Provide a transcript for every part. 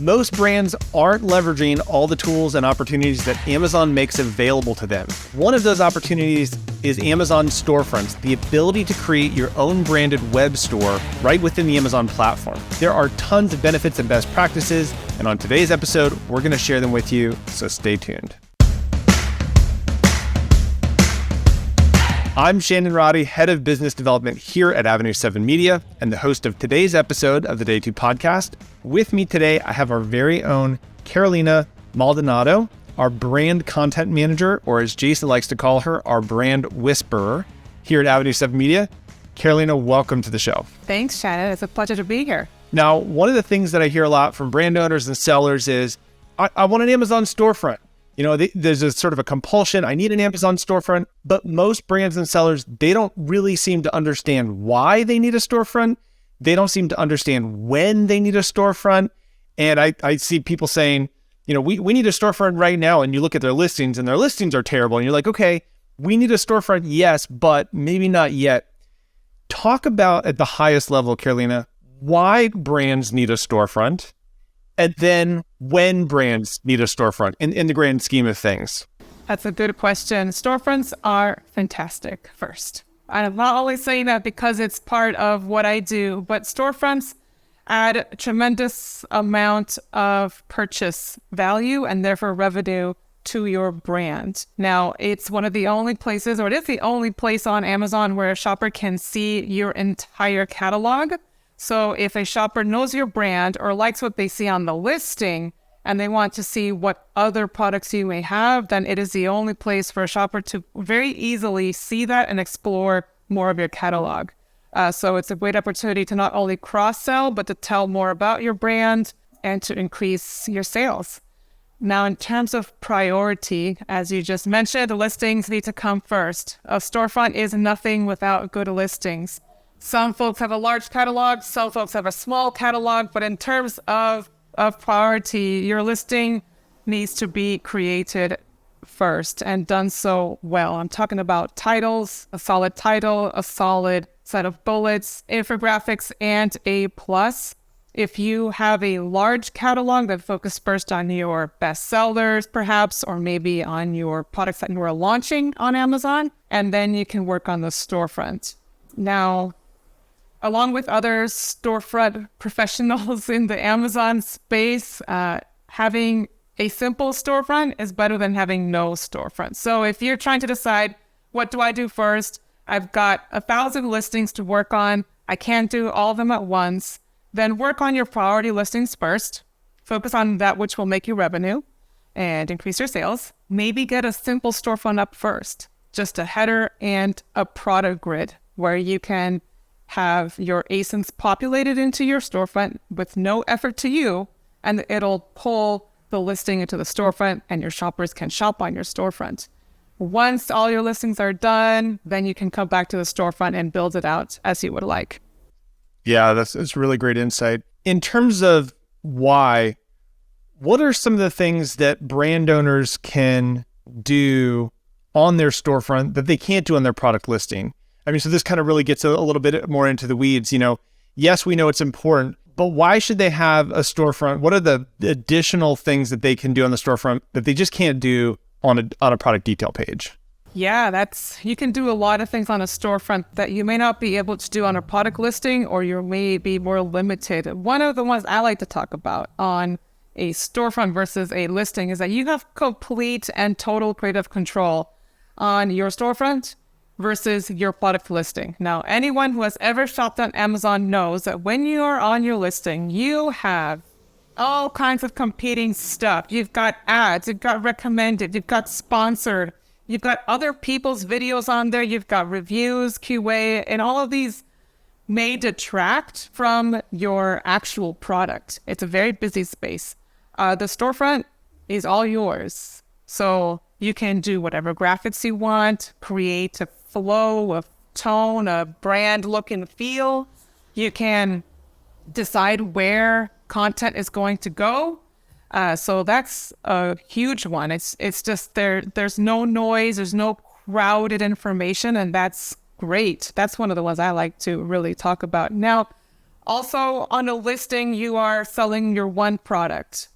Most brands aren't leveraging all the tools and opportunities that Amazon makes available to them. One of those opportunities is Amazon Storefronts, the ability to create your own branded web store right within the Amazon platform. There are tons of benefits and best practices, and on today's episode, we're going to share them with you, so stay tuned. I'm Shannon Roddy, Head of Business Development here at Avenue 7 Media, and the host of today's episode of the Day 2 podcast. With me today, I have our very own Carolina Maldonado, our brand content manager, or as Jason likes to call her, our brand whisperer here at Avenue 7 Media. Carolina, welcome to the show. Thanks, Shannon. It's a pleasure to be here. Now, one of the things that I hear a lot from brand owners and sellers is, I want an Amazon storefront. You know, there's a sort of a compulsion. I need an Amazon storefront, but most brands and sellers, they don't really seem to understand why they need a storefront. They don't seem to understand when they need a storefront. And I see people saying, you know, we need a storefront right now. And you look at their listings and their listings are terrible. And you're like, okay, we need a storefront. Yes, but maybe not yet. Talk about at the highest level, Carolina, why brands need a storefront. And then when brands need a storefront in the grand scheme of things? That's a good question. Storefronts are fantastic first. I'm not always saying that because it's part of what I do, but storefronts add a tremendous amount of purchase value and therefore revenue to your brand. Now, it's one of the only places, or it is the only place on Amazon where a shopper can see your entire catalog. So if a shopper knows your brand or likes what they see on the listing and they want to see what other products you may have, then it is the only place for a shopper to very easily see that and explore more of your catalog. So it's a great opportunity to not only cross-sell, but to tell more about your brand and to increase your sales. Now, in terms of priority, as you just mentioned, the listings need to come first. A storefront is nothing without good listings. Some folks have a large catalog, some folks have a small catalog, but in terms of priority, your listing needs to be created first and done so well. I'm talking about titles, a solid title, a solid set of bullets, infographics, and a plus. If you have a large catalog that focuses first on your best sellers, perhaps, or maybe on your products that you are launching on Amazon, and then you can work on the storefront. Now, along with other storefront professionals in the Amazon space, having a simple storefront is better than having no storefront. So if you're trying to decide, what do I do first? I've got 1,000 listings to work on. I can't do all of them at once. Then work on your priority listings first. Focus on that which will make you revenue and increase your sales. Maybe get a simple storefront up first, just a header and a product grid where you can have your ASINs populated into your storefront with no effort to you, and it'll pull the listing into the storefront and your shoppers can shop on your storefront. Once all your listings are done, then you can come back to the storefront and build it out as you would like. Yeah, that's really great insight. In terms of why, what are some of the things that brand owners can do on their storefront that they can't do on their product listing? I mean, so this kind of really gets a little bit more into the weeds. You know, yes, we know it's important, but why should they have a storefront? What are the additional things that they can do on the storefront that they just can't do on a product detail page? Yeah, you can do a lot of things on a storefront that you may not be able to do on a product listing, or you may be more limited. One of the ones I like to talk about on a storefront versus a listing is that you have complete and total creative control on your storefront versus your product listing. Now, anyone who has ever shopped on Amazon knows that when you are on your listing, you have all kinds of competing stuff. You've got ads, you've got recommended, you've got sponsored, you've got other people's videos on there, you've got reviews, QA, and all of these may detract from your actual product. It's a very busy space. The storefront is all yours. So you can do whatever graphics you want, create a flow, a tone, a brand look and feel. You can decide where content is going to go. So that's a huge one. It's just there's no noise, there's no crowded information, and that's great. That's one of the ones I like to really talk about. Now, Also, on a listing, you are selling your one product.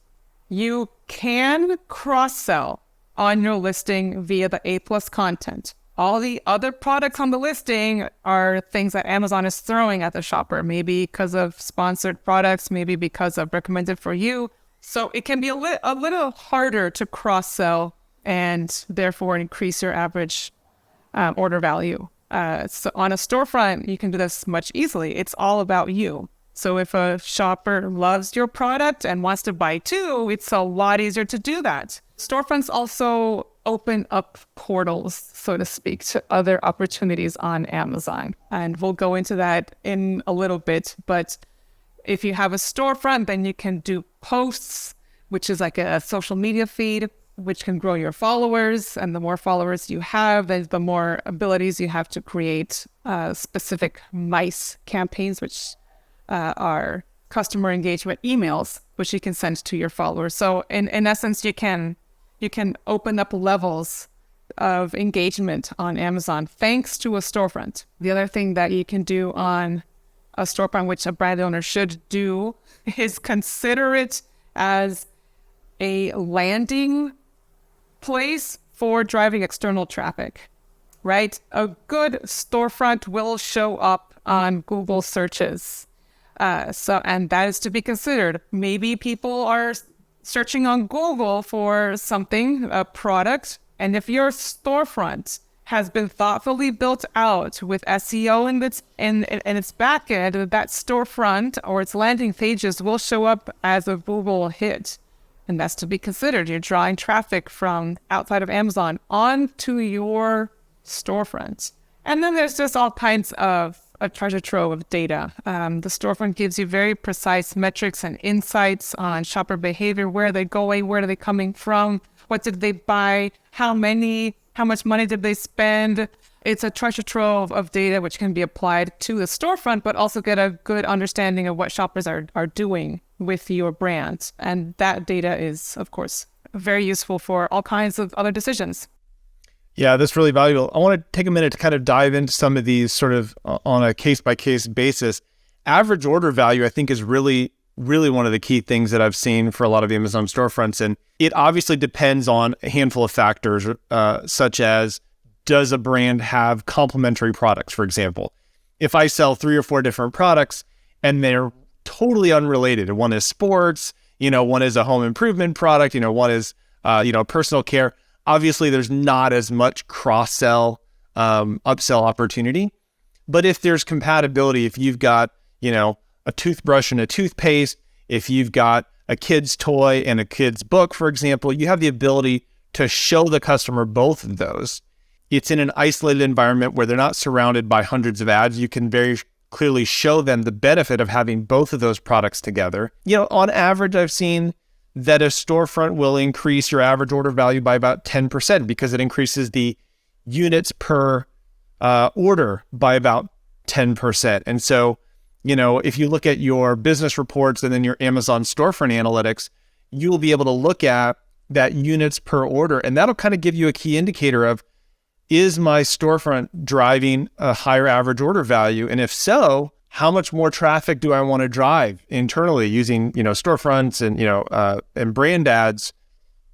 You can cross-sell on your listing via the A+ content. All the other products on the listing are things that Amazon is throwing at the shopper, maybe because of sponsored products, maybe because of recommended for you. So it can be a little harder to cross-sell and therefore increase your average order value. So on a storefront, you can do this much easily. It's all about you. So if a shopper loves your product and wants to buy two, it's a lot easier to do that. Storefronts also open up portals, so to speak, to other opportunities on Amazon. And we'll go into that in a little bit. But if you have a storefront, then you can do posts, which is like a social media feed, which can grow your followers. And the more followers you have, the more abilities you have to create specific MICE campaigns, which are customer engagement emails, which you can send to your followers. So in essence, you can open up levels of engagement on Amazon thanks to a storefront. The other thing that you can do on a storefront, which a brand owner should do, is consider it as a landing place for driving external traffic, right? A good storefront will show up on Google searches. And that is to be considered. Maybe people are searching on Google for something, a product, and if your storefront has been thoughtfully built out with SEO in its backend, that storefront or its landing pages will show up as a Google hit. And that's to be considered. You're drawing traffic from outside of Amazon onto your storefront. And then there's just all kinds of a treasure trove of data. The storefront gives you very precise metrics and insights on shopper behavior. Where are they going? Where are they coming from? What did they buy? How much money did they spend? It's a treasure trove of data which can be applied to the storefront, but also get a good understanding of what shoppers are doing with your brand. And that data is, of course, very useful for all kinds of other decisions. Yeah, that's really valuable. I want to take a minute to kind of dive into some of these sort of on a case-by-case basis. Average order value, I think, is really one of the key things that I've seen for a lot of Amazon storefronts. And it obviously depends on a handful of factors, such as, does a brand have complementary products, for example? If I sell 3 or 4 different products and they're totally unrelated, and one is sports, one is a home improvement product, one is, personal care, obviously there's not as much cross-sell, upsell opportunity. But if there's compatibility, if you've got, a toothbrush and a toothpaste, if you've got a kid's toy and a kid's book, for example, you have the ability to show the customer both of those. It's in an isolated environment where they're not surrounded by hundreds of ads. You can very clearly show them the benefit of having both of those products together. On average, I've seen that a storefront will increase your average order value by about 10% because it increases the units per order by about 10%. And so, if you look at your business reports and then your Amazon storefront analytics, you'll be able to look at that units per order, and that'll kind of give you a key indicator of, is my storefront driving a higher average order value? And if so, how much more traffic do I want to drive internally using, storefronts and brand ads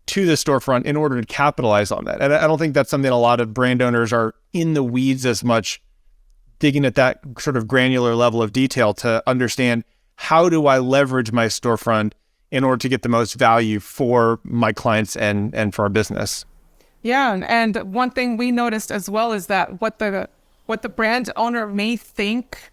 to the storefront in order to capitalize on that? And I don't think that's something a lot of brand owners are in the weeds as much, digging at that sort of granular level of detail to understand, how do I leverage my storefront in order to get the most value for my clients and for our business? Yeah, and one thing we noticed as well is that what the brand owner may think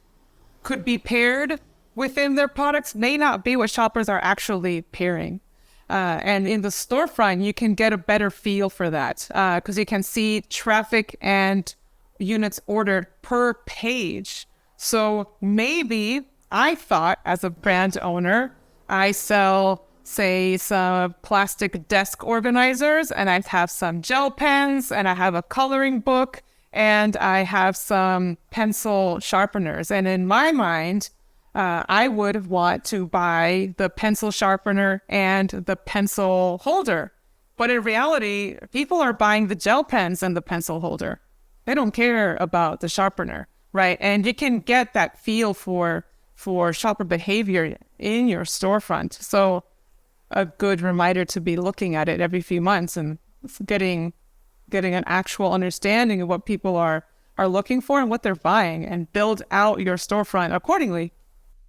could be paired within their products may not be what shoppers are actually pairing. And in the storefront, you can get a better feel for that because you can see traffic and units ordered per page. So maybe I thought, as a brand owner, I sell, say, some plastic desk organizers, and I have some gel pens, and I have a coloring book, and I have some pencil sharpeners. And in my mind, I would want to buy the pencil sharpener and the pencil holder. But in reality, people are buying the gel pens and the pencil holder. They don't care about the sharpener, right? And you can get that feel for for shopper behavior in your storefront. So a good reminder to be looking at it every few months and getting an actual understanding of what people are looking for and what they're buying, and build out your storefront accordingly.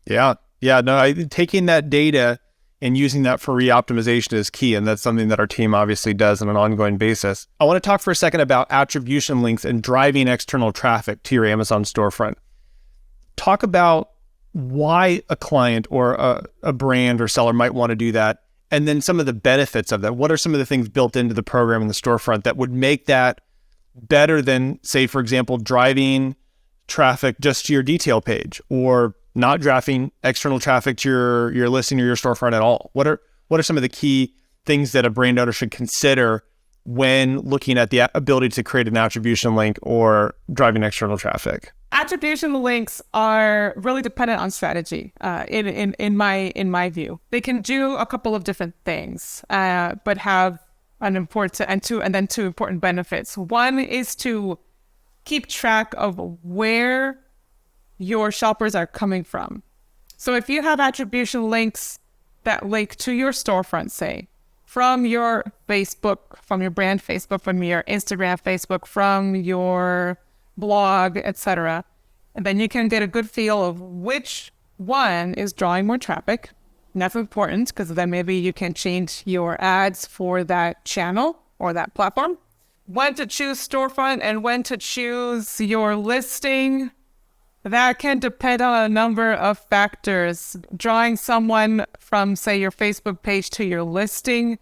Yeah. No, taking that data and using that for re-optimization is key. And that's something that our team obviously does on an ongoing basis. I want to talk for a second about attribution links and driving external traffic to your Amazon storefront. Talk about why a client or a brand or seller might want to do that, and then some of the benefits of that. What are some of the things built into the program in the storefront that would make that better than, say, for example, driving traffic just to your detail page, or not driving external traffic to your listing or your storefront at all? What are some of the key things that a brand owner should consider when looking at the ability to create an attribution link or driving external traffic? Attribution links are really dependent on strategy. In my view, they can do a couple of different things, but have two important benefits. One is to keep track of where your shoppers are coming from. So if you have attribution links that link to your storefront, say, from your Facebook, from your brand Facebook, from your Instagram Facebook, from your blog, etc., and then you can get a good feel of which one is drawing more traffic. And that's important, because then maybe you can change your ads for that channel or that platform. When to choose storefront and when to choose your listing, that can depend on a number of factors. Drawing someone from, say, your Facebook page to your listing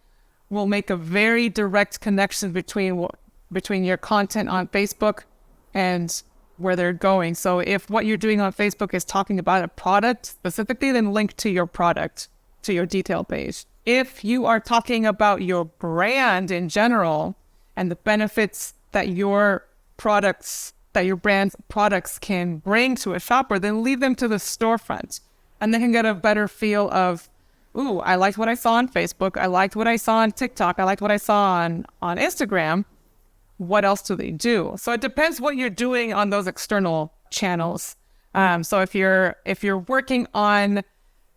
will make a very direct connection between your content on Facebook and where they're going. So if what you're doing on Facebook is talking about a product specifically, then link to your product, to your detail page. If you are talking about your brand in general and the benefits that your brand's products can bring to a shopper, then lead them to the storefront. And they can get a better feel of, ooh, I liked what I saw on Facebook. I liked what I saw on TikTok. I liked what I saw on Instagram. What else do they do? So it depends what you're doing on those external channels. So if you're working on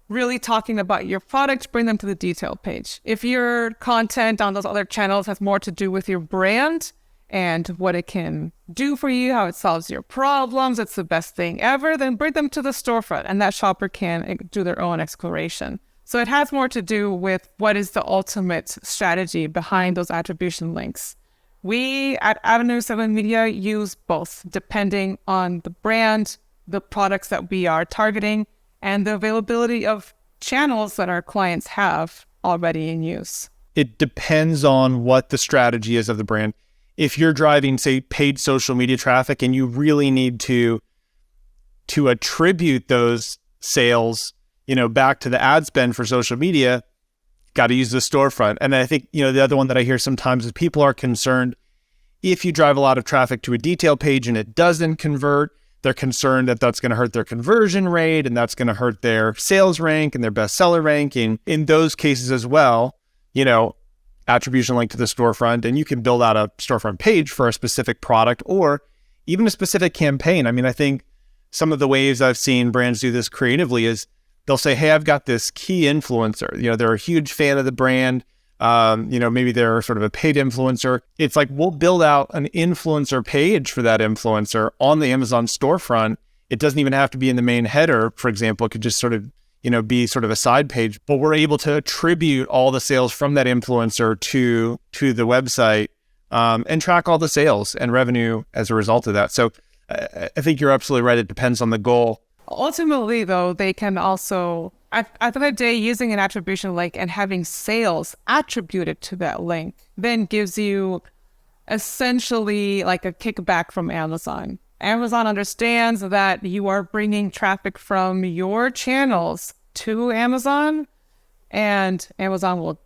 really talking about your product, bring them to the detail page. If your content on those other channels has more to do with your brand and what it can do for you, how it solves your problems, it's the best thing ever, then bring them to the storefront, and that shopper can do their own exploration. So it has more to do with what is the ultimate strategy behind those attribution links. We at Avenue 7 Media use both, depending on the brand, the products that we are targeting, and the availability of channels that our clients have already in use. It depends on what the strategy is of the brand. If you're driving, say, paid social media traffic, and you really need to attribute those sales, back to the ad spend for social media, got to use the storefront. And I think, the other one that I hear sometimes is people are concerned if you drive a lot of traffic to a detail page and it doesn't convert, they're concerned that that's going to hurt their conversion rate and that's going to hurt their sales rank and their bestseller ranking. In those cases as well, attribution link to the storefront, and you can build out a storefront page for a specific product or even a specific campaign. I mean, I think some of the ways I've seen brands do this creatively is they'll say, hey, I've got this key influencer. They're a huge fan of the brand. Maybe they're sort of a paid influencer. It's like, we'll build out an influencer page for that influencer on the Amazon storefront. It doesn't even have to be in the main header, for example. It could just sort of, be sort of a side page, but we're able to attribute all the sales from that influencer to the website, and track all the sales and revenue as a result of that. So I think you're absolutely right. It depends on the goal. Ultimately, though, they can also, at the end of the day, using an attribution link and having sales attributed to that link then gives you essentially like a kickback from Amazon. Amazon understands that you are bringing traffic from your channels to Amazon, and Amazon will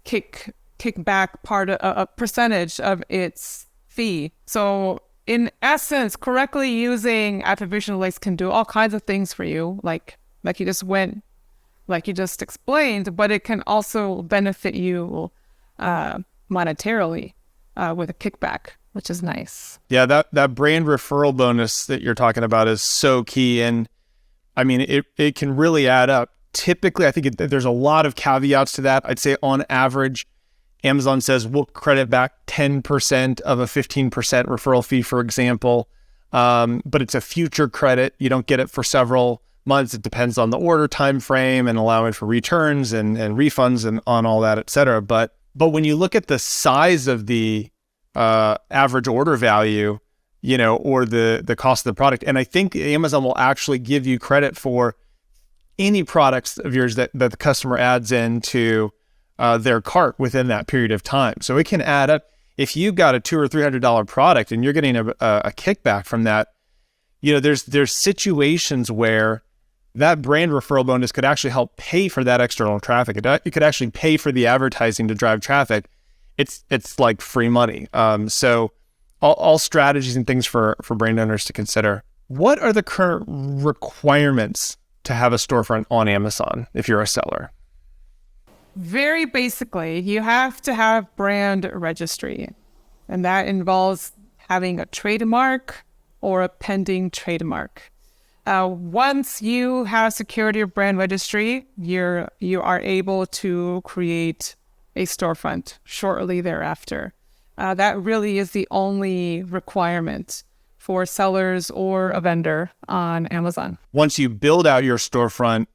kick back a percentage of its fee. So in essence, correctly using attribution links can do all kinds of things for you, like you just explained, but it can also benefit you monetarily with a kickback, which is nice. Yeah, that brand referral bonus that you're talking about is so key. And I mean, it can really add up. Typically, I think there's a lot of caveats to that. I'd say on average, Amazon says we'll credit back 10% of a 15% referral fee, for example. But it's a future credit. You don't get it for several months. It depends on the order time frame and allowing for returns and refunds and on all that, et cetera. But when you look at the size of the average order value, or the cost of the product, and I think Amazon will actually give you credit for any products of yours that the customer adds into their cart within that period of time. So it can add up. If you got a $200 or $300 product and you're getting a kickback from that, there's situations where that brand referral bonus could actually help pay for that external traffic. It could actually pay for the advertising to drive traffic. It's like free money. So all strategies and things for brand owners to consider. What are the current requirements to have a storefront on Amazon if you're a seller? Very basically, you have to have brand registry, and that involves having a trademark or a pending trademark. Once you have secured your brand registry, you are able to create a storefront shortly thereafter. That really is the only requirement for sellers or a vendor on Amazon. Once you build out your storefront,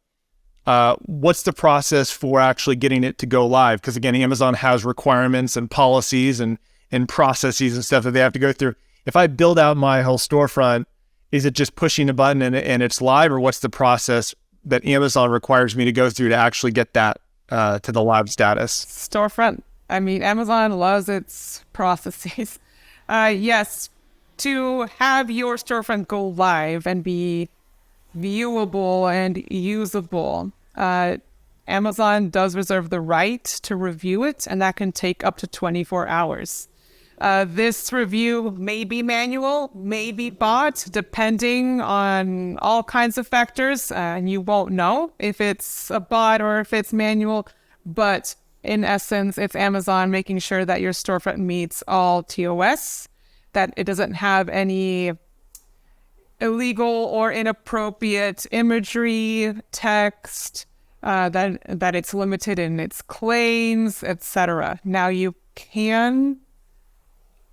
what's the process for actually getting it to go live? Because again, Amazon has requirements and policies and processes and stuff that they have to go through. If I build out my whole storefront, is it just pushing a button and it's live, or what's the process that Amazon requires me to go through to actually get that to the live status? Storefront. I mean, Amazon loves its processes. Yes, to have your storefront go live and be viewable and usable, Amazon does reserve the right to review it, and that can take up to 24 hours. This review may be manual, may be bot, depending on all kinds of factors, and you won't know if it's a bot or if it's manual, but in essence, it's Amazon making sure that your storefront meets all TOS, that it doesn't have any illegal or inappropriate imagery, text, that it's limited in its claims, etc. Now, you can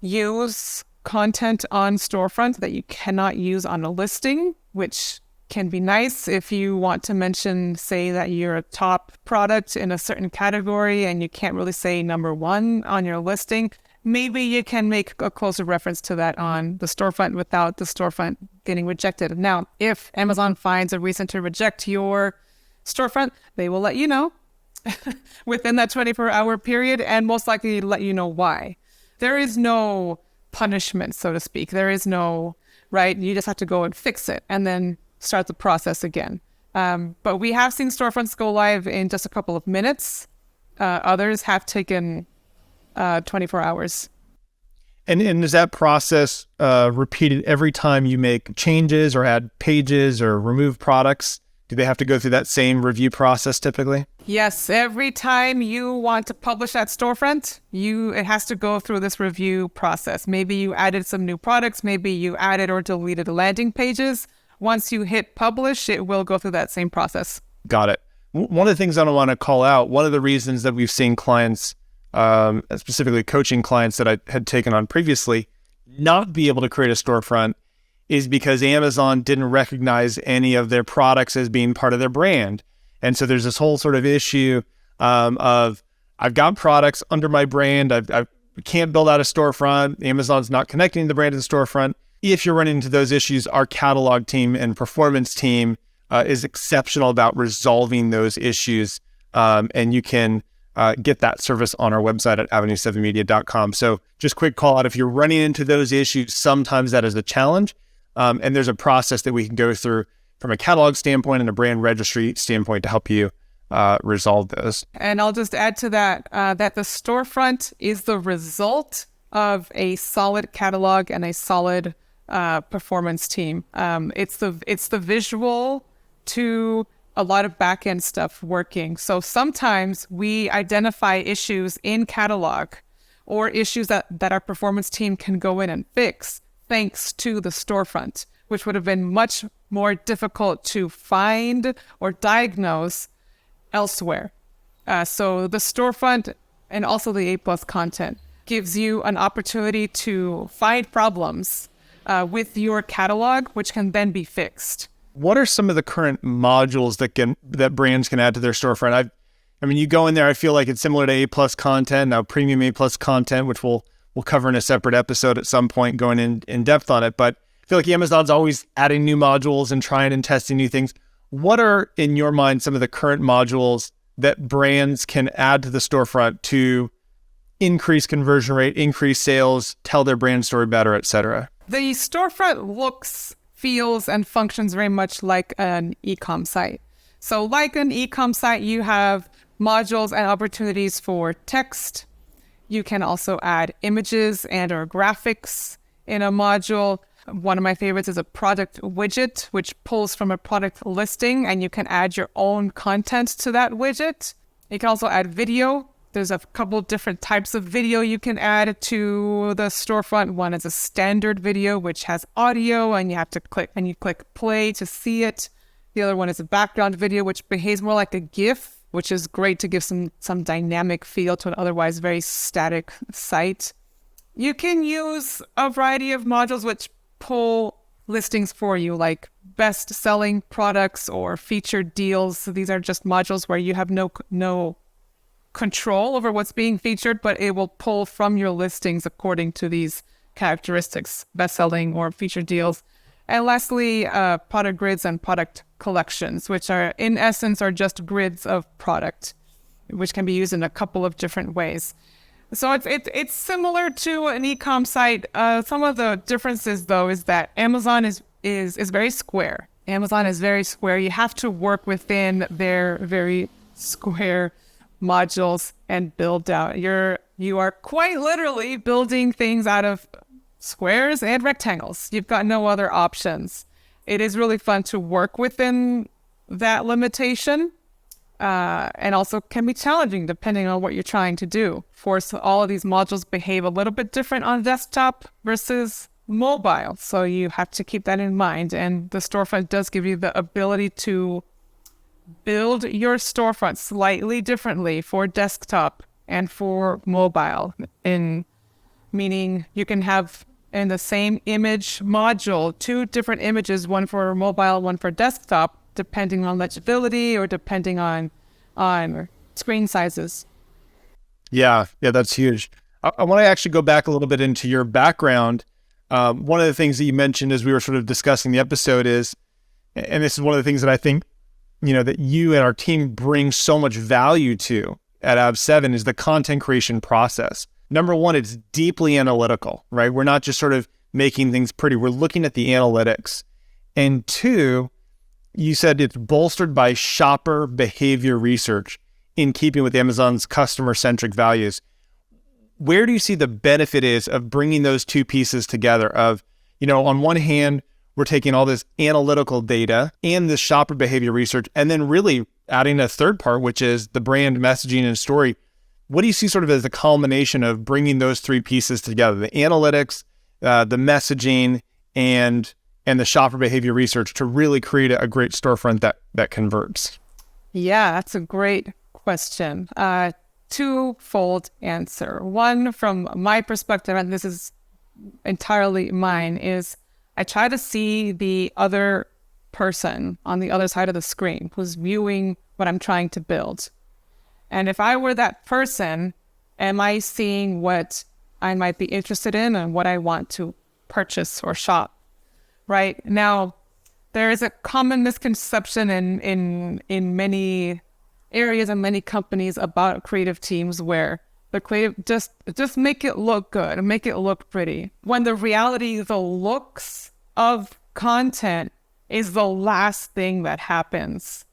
use content on storefront that you cannot use on a listing, which can be nice if you want to mention, say, that you're a top product in a certain category and you can't really say number one on your listing. Maybe you can make a closer reference to that on the storefront without the storefront getting rejected. Now, if Amazon finds a reason to reject your storefront, they will let you know within that 24-hour period, and most likely let you know why. There is no punishment, so to speak. There is no, right? You just have to go and fix it and then start the process again. But we have seen storefronts go live in just a couple of minutes. Others have taken 24 hours. And is that process repeated every time you make changes or add pages or remove products? Do they have to go through that same review process typically? Yes, every time you want to publish that storefront, it has to go through this review process. Maybe you added some new products, maybe you added or deleted landing pages. Once you hit publish, it will go through that same process. Got it. One of the things I want to call out, one of the reasons that we've seen clients, specifically coaching clients that I had taken on previously, not be able to create a storefront is because Amazon didn't recognize any of their products as being part of their brand. And so there's this whole sort of issue of I've got products under my brand. I can't build out a storefront. Amazon's not connecting the brand to the storefront. If you're running into those issues, our catalog team and performance team is exceptional about resolving those issues. And you can get that service on our website at avenue7media.com. So just quick call out, if you're running into those issues, sometimes that is a challenge. And there's a process that we can go through from a catalog standpoint and a brand registry standpoint to help you resolve those. And I'll just add to that, that the storefront is the result of a solid catalog and a solid performance team. It's the visual to a lot of back-end stuff working. So sometimes we identify issues in catalog or issues that our performance team can go in and fix thanks to the storefront, which would have been much more difficult to find or diagnose elsewhere. So the storefront and also the A+ content gives you an opportunity to find problems with your catalog, which can then be fixed. What are some of the current modules that brands can add to their storefront? I mean, you go in there, I feel like it's similar to A+ content, now premium A+ content, which we'll cover in a separate episode at some point, going in depth on it. But I feel like Amazon's always adding new modules and trying and testing new things. What are, in your mind, some of the current modules that brands can add to the storefront to increase conversion rate, increase sales, tell their brand story better, et cetera? The storefront looks, feels, and functions very much like an e-com site. So like an e-com site, you have modules and opportunities for text. You can also add images and or graphics in a module. One of my favorites is a product widget, which pulls from a product listing, and you can add your own content to that widget. You can also add video. There's a couple different types of video you can add to the storefront. One is a standard video, which has audio, and you have to click play to see it. The other one is a background video, which behaves more like a GIF, which is great to give some dynamic feel to an otherwise very static site. You can use a variety of modules which pull listings for you, like best-selling products or featured deals. So these are just modules where you have no control over what's being featured, but it will pull from your listings according to these characteristics, best-selling or featured deals. And lastly, product grids and product collections, which are in essence are just grids of product, which can be used in a couple of different ways. So it's similar to an e-com site. Some of the differences, though, is that Amazon is very square. Amazon is very square. You have to work within their very square modules and build out. You are quite literally building things out of squares and rectangles. You've got no other options. It is really fun to work within that limitation. And also can be challenging depending on what you're trying to do. Of course, all of these modules behave a little bit different on desktop versus mobile. So you have to keep that in mind. And the storefront does give you the ability to build your storefront slightly differently for desktop and for mobile. Meaning you can have in the same image module, 2 different images, one for mobile, one for desktop, depending on legibility or depending on screen sizes. Yeah, that's huge. I want to actually go back a little bit into your background. One of the things that you mentioned as we were sort of discussing the episode is, and this is one of the things that I think, that you and our team bring so much value to at AV7 is the content creation process. Number one, it's deeply analytical, right? We're not just sort of making things pretty. We're looking at the analytics. And 2, you said it's bolstered by shopper behavior research in keeping with Amazon's customer-centric values. Where do you see the benefit is of bringing those 2 pieces together of, on one hand, we're taking all this analytical data and this shopper behavior research, and then really adding a third part, which is the brand messaging and story. What do you see sort of as the culmination of bringing those 3 pieces together, the analytics, the messaging, and the shopper behavior research to really create a great storefront that converts? Yeah, that's a great question. Twofold answer. One, from my perspective, and this is entirely mine, is I try to see the other person on the other side of the screen who's viewing what I'm trying to build. And if I were that person, am I seeing what I might be interested in and what I want to purchase or shop? Right now, there is a common misconception in many areas and many companies about creative teams where the creative just make it look good and make it look pretty. When the reality, the looks of content is the last thing that happens.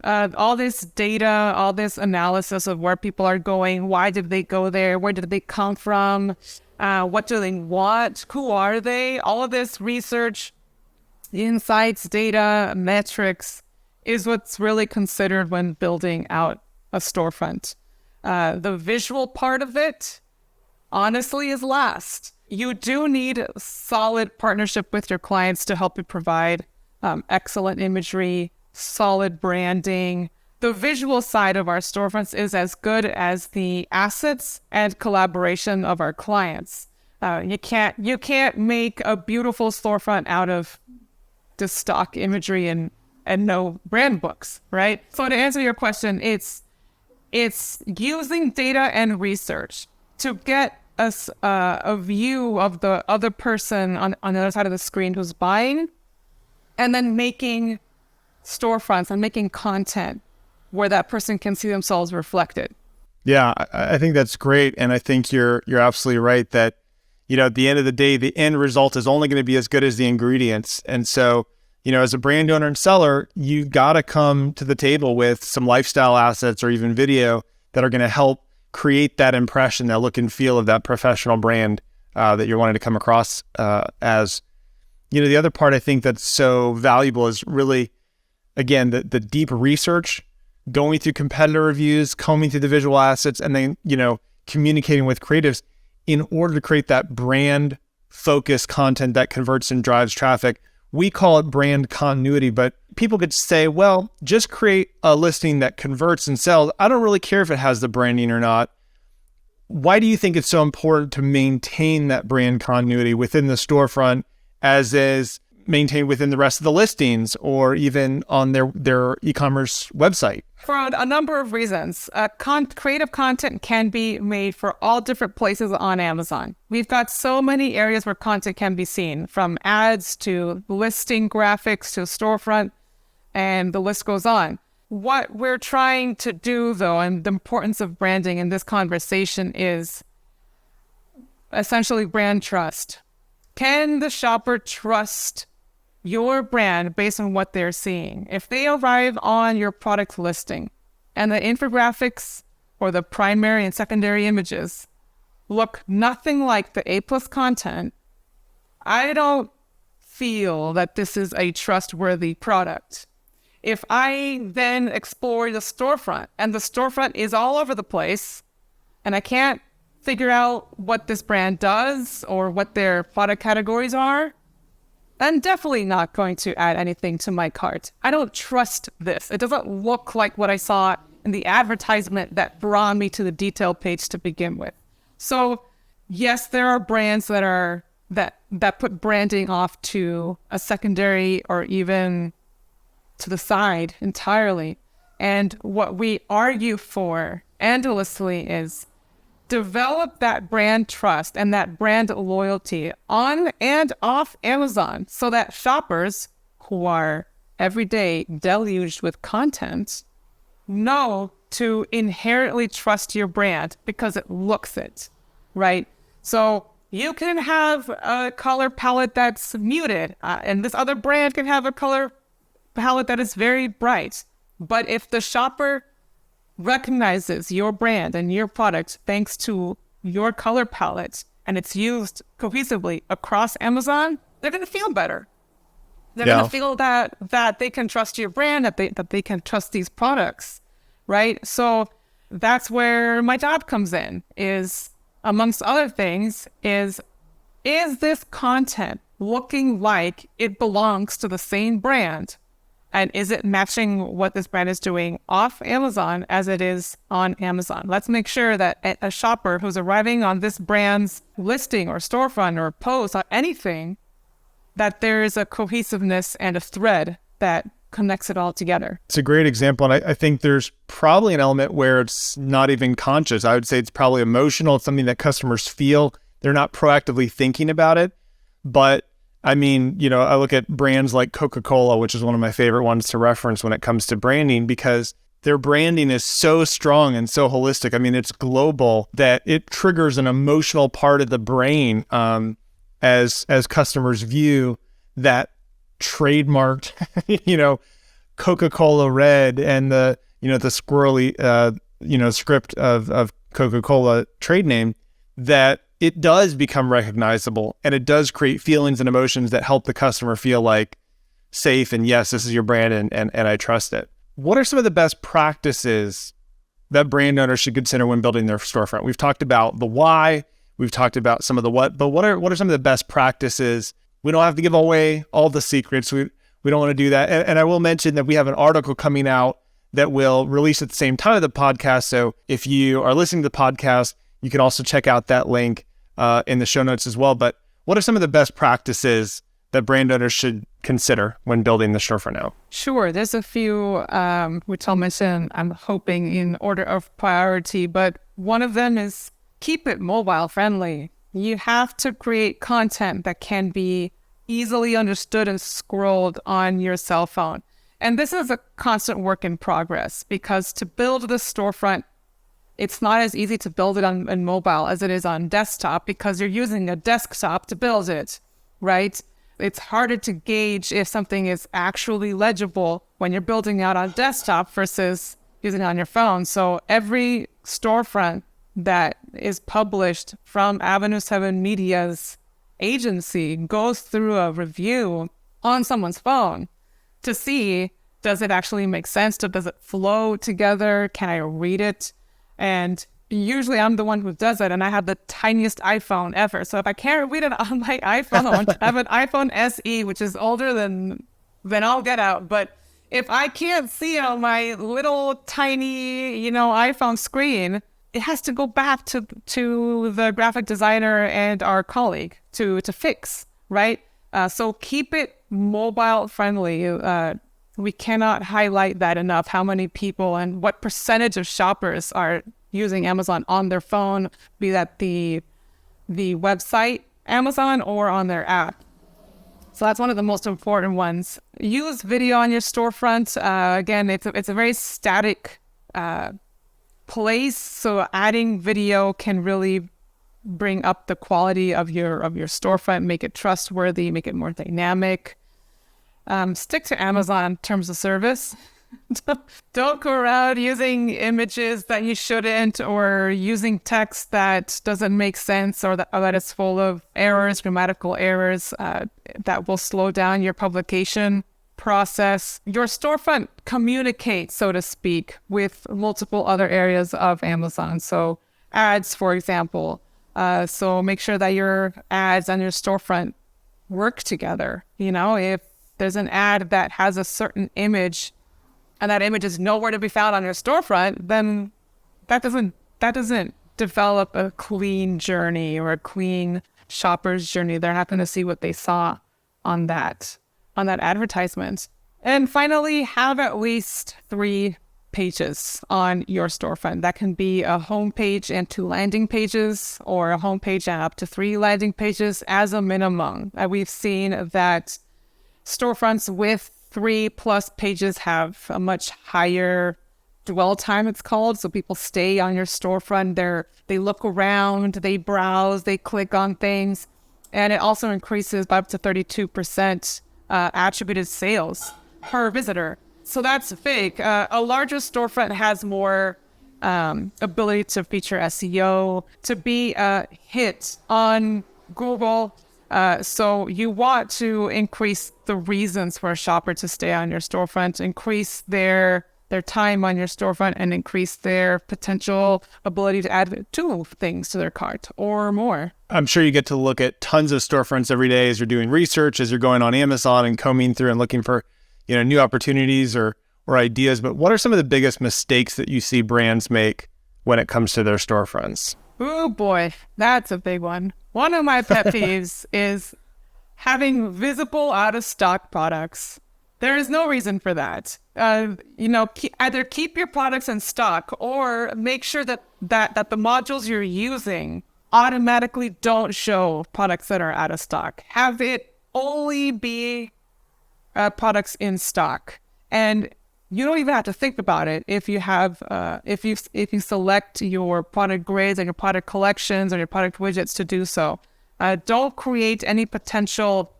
All this data, all this analysis of where people are going, why did they go there, where did they come from, what do they want, who are they, all of this research, insights, data, metrics is what's really considered when building out a storefront. The visual part of it honestly is last. You do need solid partnership with your clients to help you provide excellent imagery, solid branding. The visual side of our storefronts is as good as the assets and collaboration of our clients. You can't make a beautiful storefront out of just stock imagery and no brand books, right? So to answer your question, it's using data and research to get us a view of the other person on the other side of the screen who's buying, and then making storefronts and making content where that person can see themselves reflected. Yeah, I think that's great. And I think you're absolutely right that, at the end of the day, the end result is only going to be as good as the ingredients. And so, as a brand owner and seller, you've got to come to the table with some lifestyle assets or even video that are going to help create that impression, that look and feel of that professional brand that you're wanting to come across as. The other part I think that's so valuable is really, again, the deep research, going through competitor reviews, combing through the visual assets, and then, communicating with creatives in order to create that brand focused content that converts and drives traffic. We call it brand continuity, but people could say, well, just create a listing that converts and sells. I don't really care if it has the branding or not. Why do you think it's so important to maintain that brand continuity within the storefront as is maintained within the rest of the listings or even on their e-commerce website? For a number of reasons. Creative content can be made for all different places on Amazon. We've got so many areas where content can be seen, from ads to listing graphics to storefront, and the list goes on. What we're trying to do, though, and the importance of branding in this conversation is essentially brand trust. Can the shopper trust your brand based on what they're seeing? If they arrive on your product listing and the infographics or the primary and secondary images look nothing like the A+ content, I don't feel that this is a trustworthy product. If I then explore the storefront and the storefront is all over the place and I can't figure out what this brand does or what their product categories are, I'm definitely not going to add anything to my cart. I don't trust this. It doesn't look like what I saw in the advertisement that brought me to the detail page to begin with. So yes, there are brands that put branding off to a secondary or even to the side entirely. And what we argue for endlessly is develop that brand trust and that brand loyalty on and off Amazon so that shoppers who are every day deluged with content know to inherently trust your brand because it looks it, right? So you can have a color palette that's muted, and this other brand can have a color palette that is very bright. But if the shopper recognizes your brand and your product thanks to your color palette and it's used cohesively across Amazon, they're going to feel better. They're going to feel that they can trust your brand, that they can trust these products, right? So that's where my job comes in, is amongst other things, is this content looking like it belongs to the same brand? And is it matching what this brand is doing off Amazon as it is on Amazon? Let's make sure that a shopper who's arriving on this brand's listing or storefront or post or anything, that there is a cohesiveness and a thread that connects it all together. It's a great example. And I think there's probably an element where it's not even conscious. I would say it's probably emotional. It's something that customers feel. They're not proactively thinking about it. But I mean, I look at brands like Coca-Cola, which is one of my favorite ones to reference when it comes to branding, because their branding is so strong and so holistic. I mean, it's global that it triggers an emotional part of the brain as customers view that trademarked, Coca-Cola red and the squirrely, script of Coca-Cola trade name, that it does become recognizable and it does create feelings and emotions that help the customer feel like safe and yes, this is your brand and I trust it. What are some of the best practices that brand owners should consider when building their storefront? We've talked about the why, We've talked about some of the what, but what are some of the best practices? We don't have to give away all the secrets. We don't want to do that. And I will mention that we have an article coming out that will release at the same time of the podcast. So if you are listening to the podcast, you can also check out that link in the show notes as well. But what are some of the best practices that brand owners should consider when building the storefront out? Sure. There's a few, which I'll mention, I'm hoping in order of priority, but one of them is keep it mobile friendly. You have to create content that can be easily understood and scrolled on your cell phone. And this is a constant work in progress, because to build the storefront, it's not as easy to build it on mobile as it is on desktop, because you're using a desktop to build it, right? It's harder to gauge if something is actually legible when you're building out on desktop versus using it on your phone. So every storefront that is published from Avenue 7 Media's agency goes through a review on someone's phone to see, does it actually make sense? Does it flow together? Can I read it? And usually I'm the one who does it, and I have the tiniest iPhone ever. So if I can't read it on my iPhone, I have an iPhone SE, which is older than I'll get out. But if I can't see it on my little tiny, iPhone screen, it has to go back to the graphic designer and our colleague to fix, right? So keep it mobile friendly. We cannot highlight that enough, how many people and what percentage of shoppers are using Amazon on their phone, be that the website Amazon or on their app. So that's one of the most important ones. Use video on your storefront. Again, it's a very static place, so adding video can really bring up the quality of your storefront, make it trustworthy, make it more dynamic. Stick to Amazon terms of service. Don't go around using images that you shouldn't, or using text that doesn't make sense, or that is full of errors, grammatical errors, that will slow down your publication process. Your storefront communicates, so to speak, with multiple other areas of Amazon. So ads, for example. So make sure that your ads on your storefront work together. If there's an ad that has a certain image and that image is nowhere to be found on your storefront, then that doesn't develop a clean journey or a clean shopper's journey. They're not going to see what they saw on that advertisement. And finally, have at least 3 pages on your storefront. That can be a home page and 2 landing pages, or a home page and up to 3 landing pages as a minimum. We've seen that storefronts with 3+ pages have a much higher dwell time, it's called. So people stay on your storefront. They look around, they browse, they click on things. And it also increases by up to 32% attributed sales per visitor. So that's big. A larger storefront has more ability to feature SEO, to be a hit on Google. So you want to increase the reasons for a shopper to stay on your storefront, increase their time on your storefront, and increase their potential ability to add 2 things to their cart or more. I'm sure you get to look at tons of storefronts every day as you're doing research, as you're going on Amazon and combing through and looking for new opportunities or ideas. But what are some of the biggest mistakes that you see brands make when it comes to their storefronts? Oh boy, that's a big one. One of my pet peeves is having visible out-of-stock products. There is no reason for that. Either keep your products in stock, or make sure that the modules you're using automatically don't show products that are out of stock. Have it only be products in stock, and you don't even have to think about it if you have if you select your product grades and your product collections or your product widgets to do so. Don't create any potential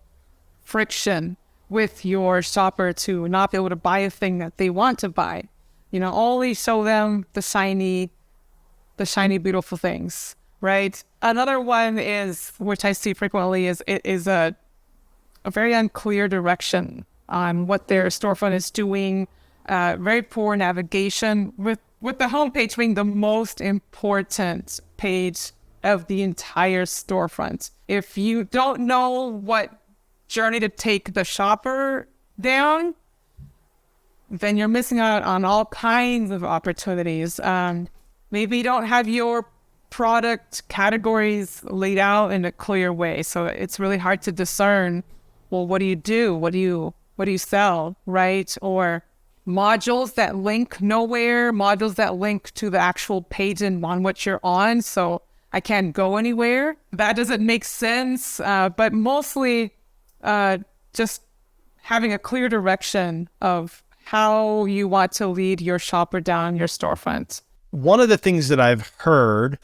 friction with your shopper to not be able to buy a thing that they want to buy. Only show them the shiny beautiful things, right? Another one is, which I see frequently, is a very unclear direction on what their storefront is doing. Very poor navigation, with the homepage being the most important page of the entire storefront. If you don't know what journey to take the shopper down, then you're missing out on all kinds of opportunities. Maybe you don't have your product categories laid out in a clear way, so it's really hard to discern, well, what do you do? What do you sell, right? Or modules that link nowhere, modules that link to the actual page and on which you're on, so I can't go anywhere. That doesn't make sense, but mostly just having a clear direction of how you want to lead your shopper down your storefront. One of the things that I've heard,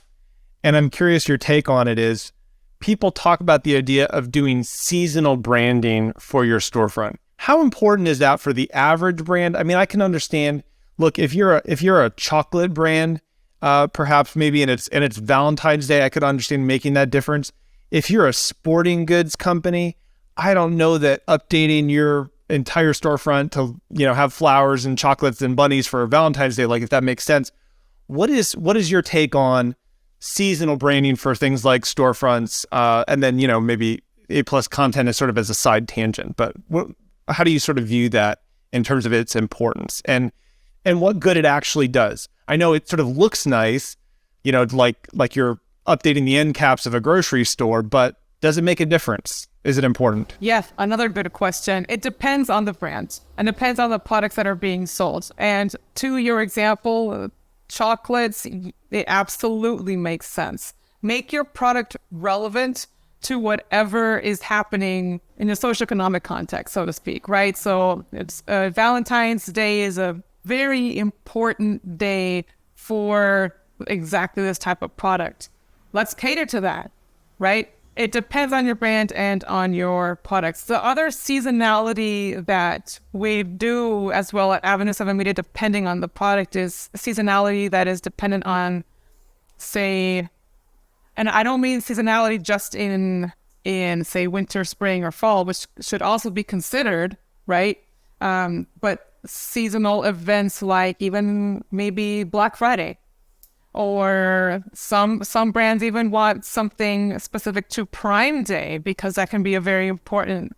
and I'm curious your take on it, is people talk about the idea of doing seasonal branding for your storefront. How important is that for the average brand? I mean, I can understand, look, if you're a chocolate brand, perhaps maybe in its Valentine's Day, I could understand making that difference. If you're a sporting goods company, I don't know that updating your entire storefront to, have flowers and chocolates and bunnies for Valentine's Day, like if that makes sense. What is your take on seasonal branding for things like storefronts? And then, maybe A+ content is sort of as a side tangent, but how do you sort of view that in terms of its importance and what good it actually does? I know it sort of looks nice, like you're updating the end caps of a grocery store, but does it make a difference? Is it important? Yeah, another good question. It depends on the brand and depends on the products that are being sold. And to your example, chocolates, it absolutely makes sense. Make your product relevant to whatever is happening in a socioeconomic context, so to speak, right? So it's Valentine's Day is a very important day for exactly this type of product. Let's cater to that, right? It depends on your brand and on your products. The other seasonality that we do as well at Avenue 7 Media, depending on the product, is seasonality that is dependent on, say, and I don't mean seasonality just in say winter, spring, or fall, which should also be considered, right? But seasonal events like even maybe Black Friday, or some brands even want something specific to Prime Day because that can be a very important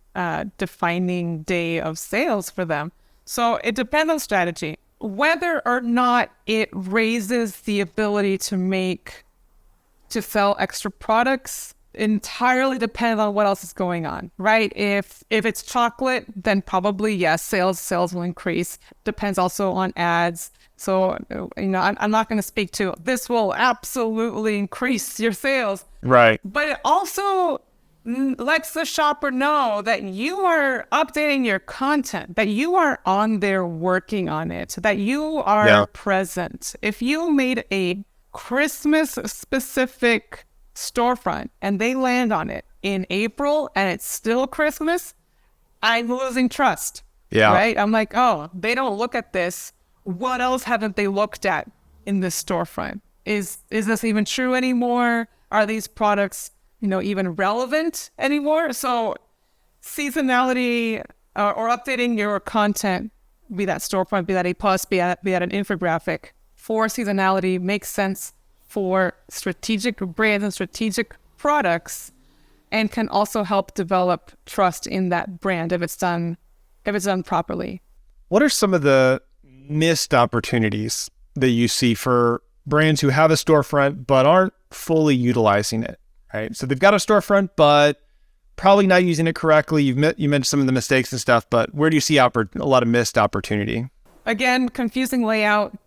defining day of sales for them. So it depends on strategy. Whether or not it raises the ability to sell extra products entirely depends on what else is going on, right? If it's chocolate, then probably yes, sales will increase. Depends also on ads. So, I'm not going to speak to this will absolutely increase your sales. Right. But it also lets the shopper know that you are updating your content, that you are on there working on it, that you are present. If you made a Christmas-specific storefront and they land on it in April and it's still Christmas, I'm losing trust. Yeah. Right? I'm like, oh, they don't look at this. What else haven't they looked at in this storefront? Is this even true anymore? Are these products, even relevant anymore? So seasonality or updating your content, be that storefront, be that A+, be that an infographic, for seasonality makes sense for strategic brands and strategic products, and can also help develop trust in that brand if it's done properly. What are some of the missed opportunities that you see for brands who have a storefront but aren't fully utilizing it, right? So they've got a storefront, but probably not using it correctly. You mentioned some of the mistakes and stuff, but where do you see a lot of missed opportunity? Again, confusing layout.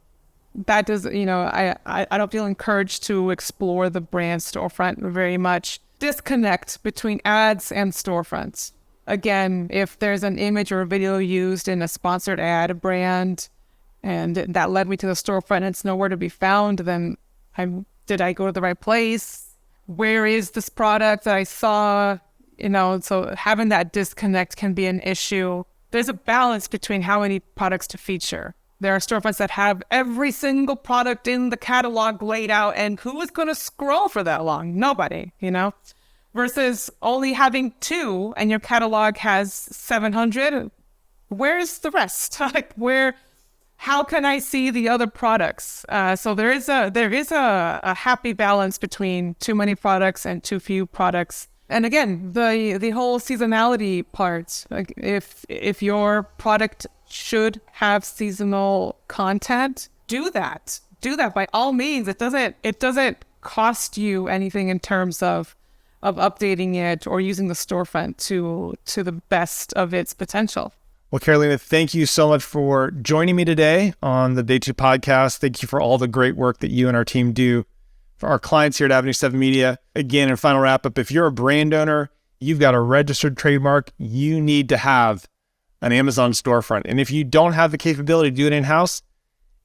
That does, I don't feel encouraged to explore the brand storefront very much. Disconnect between ads and storefronts. Again, if there's an image or a video used in a sponsored ad brand, and that led me to the storefront and it's nowhere to be found, then did I go to the right place? Where is this product that I saw? So having that disconnect can be an issue. There's a balance between how many products to feature. There are storefronts that have every single product in the catalog laid out, and who is going to scroll for that long? Nobody, versus only having 2 and your catalog has 700. Where's the rest? how can I see the other products? So there is a happy balance between too many products and too few products. And again, the whole seasonality part, like if your product should have seasonal content, do that by all means. It doesn't cost you anything in terms of updating it or using the storefront to the best of its potential. Well, Carolina, thank you so much for joining me today on the Day 2 podcast. Thank you for all the great work that you and our team do for our clients here at Avenue 7 Media. Again, in final wrap up, if you're a brand owner, you've got a registered trademark, you need to have an Amazon storefront. And if you don't have the capability to do it in-house,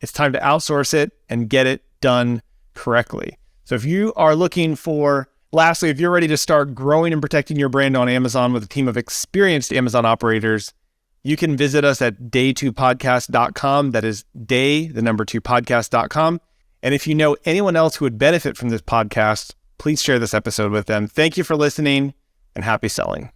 it's time to outsource it and get it done correctly. So if you are looking for, lastly, if you're ready to start growing and protecting your brand on Amazon with a team of experienced Amazon operators, you can visit us at day2podcast.com. That is day2podcast.com. And if you know anyone else who would benefit from this podcast, please share this episode with them. Thank you for listening and happy selling.